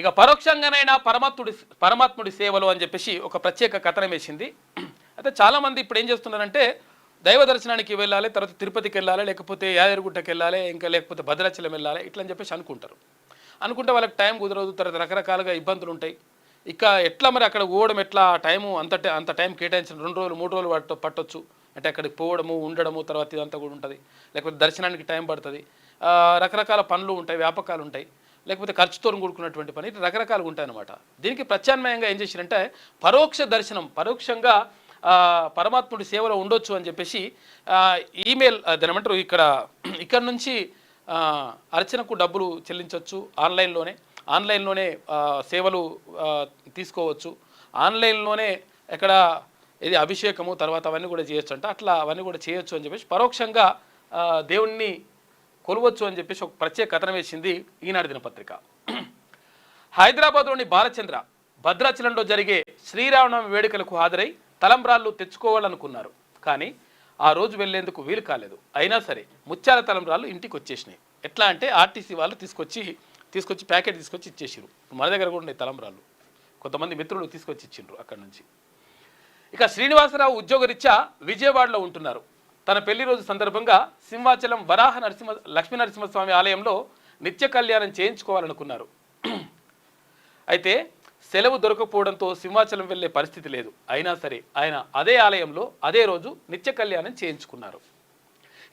ఇక పరోక్షంగానైనా పరమాత్ముడి సేవలు అని చెప్పేసి ఒక ప్రత్యేక కథనం వేసింది. అయితే చాలామంది ఇప్పుడు ఏం చేస్తున్నారంటే దైవ దర్శనానికి వెళ్ళాలి, తర్వాత తిరుపతికి వెళ్ళాలి, లేకపోతే యాదగిరిగుట్టకి వెళ్ళాలి, ఇంకా లేకపోతే భద్రాచలం వెళ్ళాలి, ఇట్లా అని చెప్పేసి అనుకుంటే వాళ్ళకి టైం కుదరదు, తర్వాత రకరకాలుగా ఇబ్బందులు ఉంటాయి. ఇక ఎట్లా మరి అక్కడ పోవడం ఎట్లా, టైము అంత టైం కేటాయించిన 2 రోజులు 3 రోజులు పట్టొచ్చు అంటే అక్కడికి పోవడము ఉండడము తర్వాత ఇదంతా కూడా ఉంటుంది. లేకపోతే దర్శనానికి టైం పడుతుంది, రకరకాల పనులు ఉంటాయి, వ్యాపకాలు ఉంటాయి, లేకపోతే ఖర్చుతో కూడుకున్నటువంటి పని, రకరకాలుగా ఉంటాయి అన్నమాట. దీనికి ప్రత్యామ్నాయంగా ఏం చేశారంటే పరోక్ష దర్శనం, పరోక్షంగా పరమాత్ముడి సేవలో ఉండొచ్చు అని చెప్పేసి ఈమెయిల్ దాని ఏమంటారు ఇక్కడ నుంచి అర్చనకు డబ్బులు చెల్లించవచ్చు, ఆన్లైన్లోనే సేవలు తీసుకోవచ్చు, ఆన్లైన్లోనే ఎక్కడ ఇది అభిషేకము తర్వాత అవన్నీ కూడా చేయొచ్చు అంట. అట్లా అవన్నీ కూడా చేయొచ్చు అని చెప్పేసి పరోక్షంగా దేవుణ్ణి కొలవచ్చు అని చెప్పేసి ఒక ప్రత్యేక కథనం వేసింది ఈనాడు దినపత్రిక. హైదరాబాద్లోని బాలచంద్ర భద్రాచలంలో జరిగే శ్రీరామనవమి వేడుకలకు హాజరై తలంబ్రాళ్ళు తెచ్చుకోవాలనుకున్నారు, కానీ ఆ రోజు వెళ్లేందుకు వీలు కాలేదు. అయినా సరే ముత్యాల తలంబ్రాళ్ళు ఇంటికి వచ్చేసినాయి. ఎట్లా అంటే ఆర్టీసీ వాళ్ళు తీసుకొచ్చి ప్యాకెట్ తీసుకొచ్చి ఇచ్చేసారు. మన దగ్గర కూడా ఉన్నాయి తలంబ్రాళ్ళు, కొంతమంది మిత్రులు తీసుకొచ్చి ఇచ్చిండ్రు అక్కడి నుంచి. ఇక శ్రీనివాసరావు ఉద్యోగరీత్యా విజయవాడలో ఉంటున్నారు. తన పెళ్లి రోజు సందర్భంగా సింహాచలం వరాహ లక్ష్మీ నరసింహస్వామి ఆలయంలో నిత్య కళ్యాణం చేయించుకోవాలనుకున్నారు. అయితే సెలవు దొరకపోవడంతో సింహాచలం వెళ్లే పరిస్థితి లేదు. అయినా సరే ఆయన అదే ఆలయంలో అదే రోజు నిత్య కళ్యాణం చేయించుకున్నారు.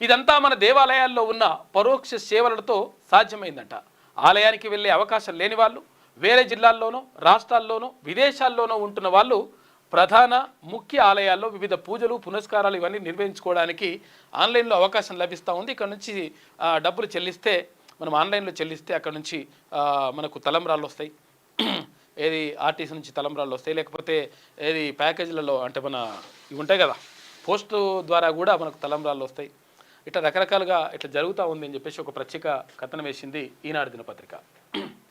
ఇదంతా మన దేవాలయాల్లో ఉన్న పరోక్ష సేవలతో సాధ్యమైందంట. ఆలయానికి వెళ్లే అవకాశం లేని వాళ్ళు, వేరే జిల్లాల్లోనో రాష్ట్రాల్లోనో విదేశాల్లోనో ఉంటున్న వాళ్ళు ప్రధాన ముఖ్య ఆలయాల్లో వివిధ పూజలు పునస్కారాలు ఇవన్నీ నిర్వహించుకోవడానికి ఆన్లైన్లో అవకాశం లభిస్తూ ఉంది. ఇక్కడ నుంచి డబ్బులు చెల్లిస్తే, మనం ఆన్లైన్లో చెల్లిస్తే అక్కడ నుంచి మనకు తలంబ్రాళ్ళు వస్తాయి, ఏది ఆర్టీసీ నుంచి తలంబ్రాళ్ళు వస్తాయి, లేకపోతే ఏది ప్యాకేజీలలో అంటే మన ఇవి ఉంటాయి కదా పోస్టు ద్వారా కూడా మనకు తలంబ్రాళ్ళు వస్తాయి. ఇట్లా రకరకాలుగా ఇట్లా జరుగుతూ ఉంది అని చెప్పేసి ఒక ప్రత్యేక కథనం వేసింది ఈనాడు దినపత్రిక.